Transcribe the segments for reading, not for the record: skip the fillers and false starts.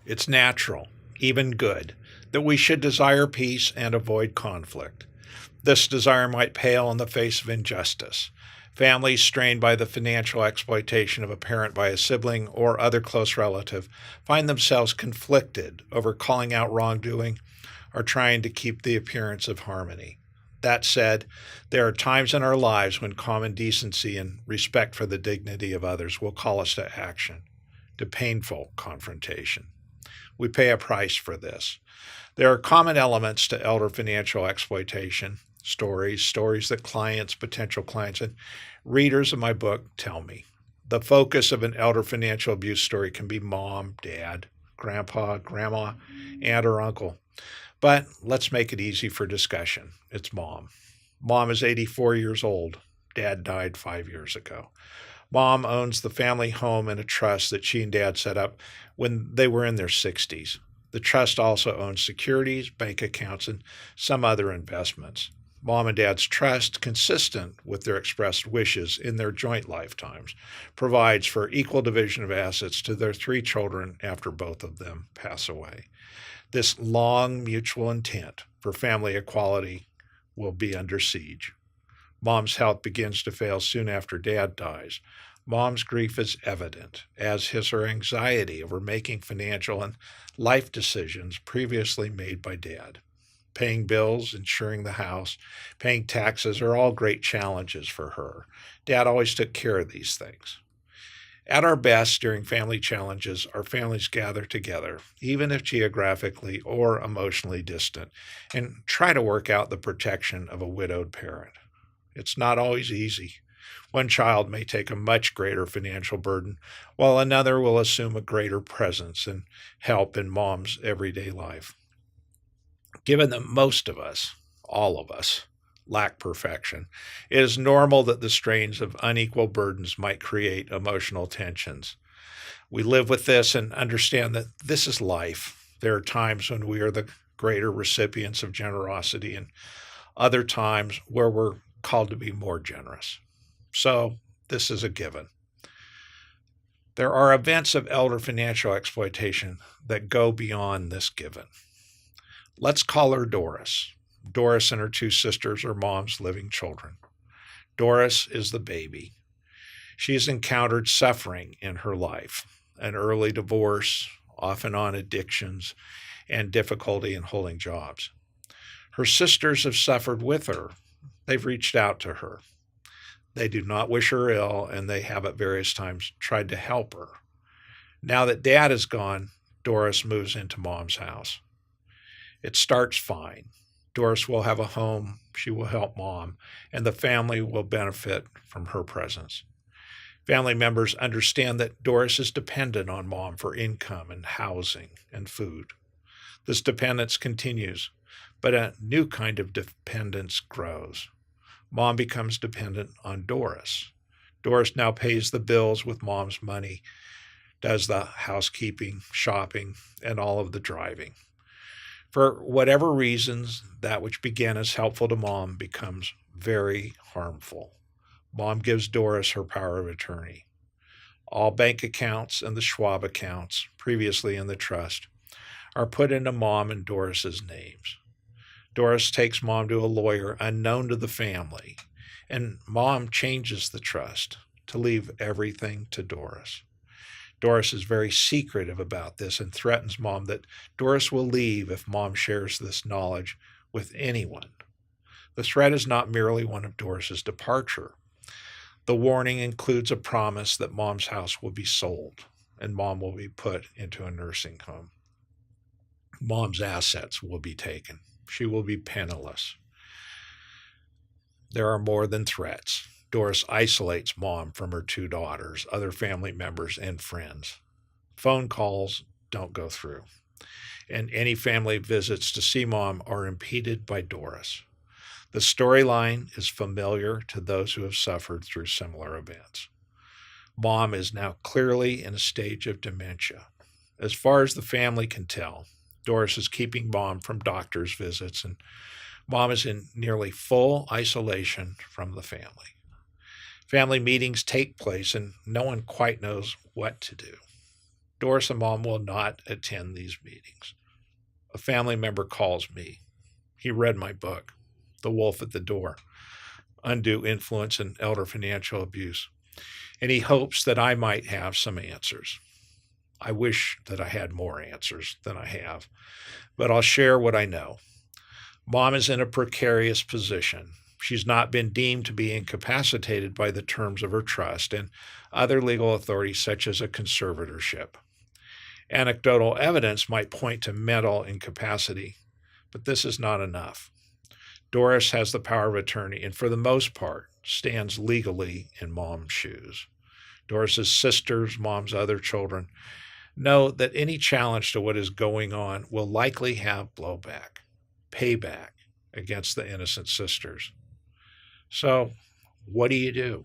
It's natural, even good, that we should desire peace and avoid conflict. This desire might pale in the face of injustice. Families strained by the financial exploitation of a parent by a sibling or other close relative find themselves conflicted over calling out wrongdoing or trying to keep the appearance of harmony. That said, there are times in our lives when common decency and respect for the dignity of others will call us to action, to painful confrontation. We pay a price for this. There are common elements to elder financial exploitation stories that potential clients, and readers of my book tell me. The focus of an elder financial abuse story can be mom, dad, grandpa, grandma, aunt, or uncle. But let's make it easy for discussion. It's mom. Mom is 84 years old. Dad died 5 years ago. Mom owns the family home in a trust that she and dad set up when they were in their 60s. The trust also owns securities, bank accounts, and some other investments. Mom and Dad's trust, consistent with their expressed wishes in their joint lifetimes, provides for equal division of assets to their 3 children after both of them pass away. This long mutual intent for family equality will be under siege. Mom's health begins to fail soon after Dad dies. Mom's grief is evident, as is her anxiety over making financial and life decisions previously made by Dad. Paying bills, insuring the house, paying taxes are all great challenges for her. Dad always took care of these things. At our best during family challenges, our families gather together, even if geographically or emotionally distant, and try to work out the protection of a widowed parent. It's not always easy. One child may take a much greater financial burden, while another will assume a greater presence and help in mom's everyday life. Given that most of us, all of us, lack perfection, it is normal that the strains of unequal burdens might create emotional tensions. We live with this and understand that this is life. There are times when we are the greater recipients of generosity and other times where we're called to be more generous. So this is a given. There are events of elder financial exploitation that go beyond this given. Let's call her Doris. Doris and her 2 sisters are mom's living children. Doris is the baby. She has encountered suffering in her life, an early divorce, off and on addictions, and difficulty in holding jobs. Her sisters have suffered with her. They've reached out to her. They do not wish her ill, and they have at various times tried to help her. Now that Dad is gone, Doris moves into mom's house. It starts fine. Doris will have a home, she will help mom, and the family will benefit from her presence. Family members understand that Doris is dependent on mom for income and housing and food. This dependence continues, but a new kind of dependence grows. Mom becomes dependent on Doris. Doris now pays the bills with mom's money, does the housekeeping, shopping, and all of the driving. For whatever reasons, that which began as helpful to mom becomes very harmful. Mom gives Doris her power of attorney. All bank accounts and the Schwab accounts, previously in the trust, are put into mom and Doris's names. Doris takes mom to a lawyer unknown to the family, and mom changes the trust to leave everything to Doris. Doris is very secretive about this and threatens mom that Doris will leave if mom shares this knowledge with anyone. The threat is not merely one of Doris's departure. The warning includes a promise that mom's house will be sold and mom will be put into a nursing home. Mom's assets will be taken. She will be penniless. There are more than threats. Doris isolates mom from her 2 daughters, other family members, and friends. Phone calls don't go through, and any family visits to see mom are impeded by Doris. The storyline is familiar to those who have suffered through similar events. Mom is now clearly in a stage of dementia. As far as the family can tell, Doris is keeping mom from doctor's visits, and mom is in nearly full isolation from the family. Family meetings take place, and no one quite knows what to do. Doris and Mom will not attend these meetings. A family member calls me. He read my book, The Wolf at the Door, Undue Influence and Elder Financial Abuse, and he hopes that I might have some answers. I wish that I had more answers than I have, but I'll share what I know. Mom is in a precarious position. She's not been deemed to be incapacitated by the terms of her trust and other legal authorities, such as a conservatorship. Anecdotal evidence might point to mental incapacity, but this is not enough. Doris has the power of attorney and, for the most part, stands legally in Mom's shoes. Doris's sisters, Mom's other children, know that any challenge to what is going on will likely have blowback, payback against the innocent sisters. So, what do?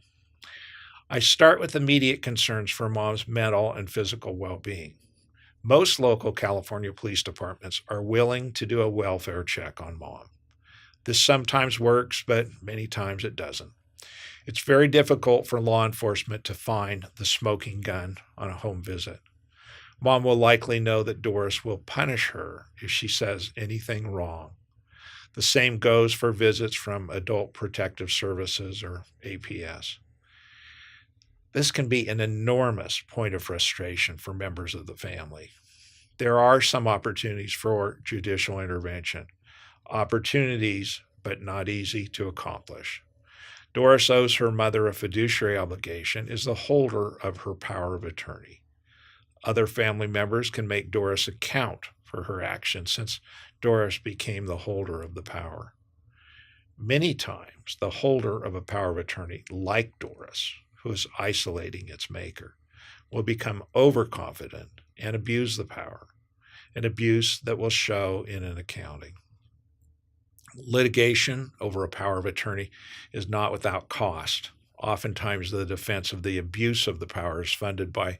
I start with immediate concerns for Mom's mental and physical well-being. Most local California police departments are willing to do a welfare check on Mom. This sometimes works, but many times it doesn't. It's very difficult for law enforcement to find the smoking gun on a home visit. Mom will likely know that Doris will punish her if she says anything wrong. The same goes for visits from Adult Protective Services or APS. This can be an enormous point of frustration for members of the family. There are some opportunities for judicial intervention. Opportunities, but not easy to accomplish. Doris owes her mother a fiduciary obligation, is the holder of her power of attorney. Other family members can make Doris account for her actions since Doris became the holder of the power. Many times, the holder of a power of attorney, like Doris, who is isolating its maker, will become overconfident and abuse the power, an abuse that will show in an accounting. Litigation over a power of attorney is not without cost. Oftentimes, the defense of the abuse of the power is funded by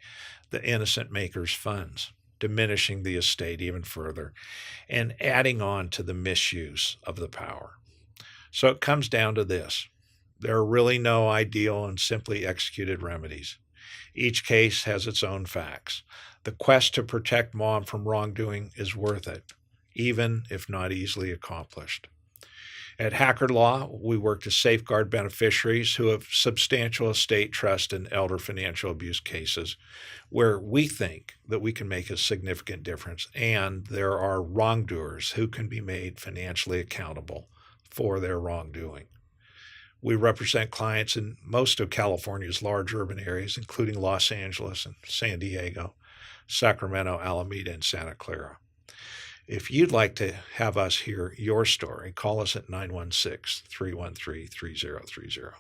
the innocent maker's funds, diminishing the estate even further and adding on to the misuse of the power. So it comes down to this. There are really no ideal and simply executed remedies. Each case has its own facts. The quest to protect Mom from wrongdoing is worth it, even if not easily accomplished. At Hackard Law, we work to safeguard beneficiaries who have substantial estate, trust, and elder financial abuse cases where we think that we can make a significant difference, and there are wrongdoers who can be made financially accountable for their wrongdoing. We represent clients in most of California's large urban areas, including Los Angeles and San Diego, Sacramento, Alameda, and Santa Clara. If you'd like to have us hear your story, call us at 916-313-3030.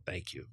Thank you.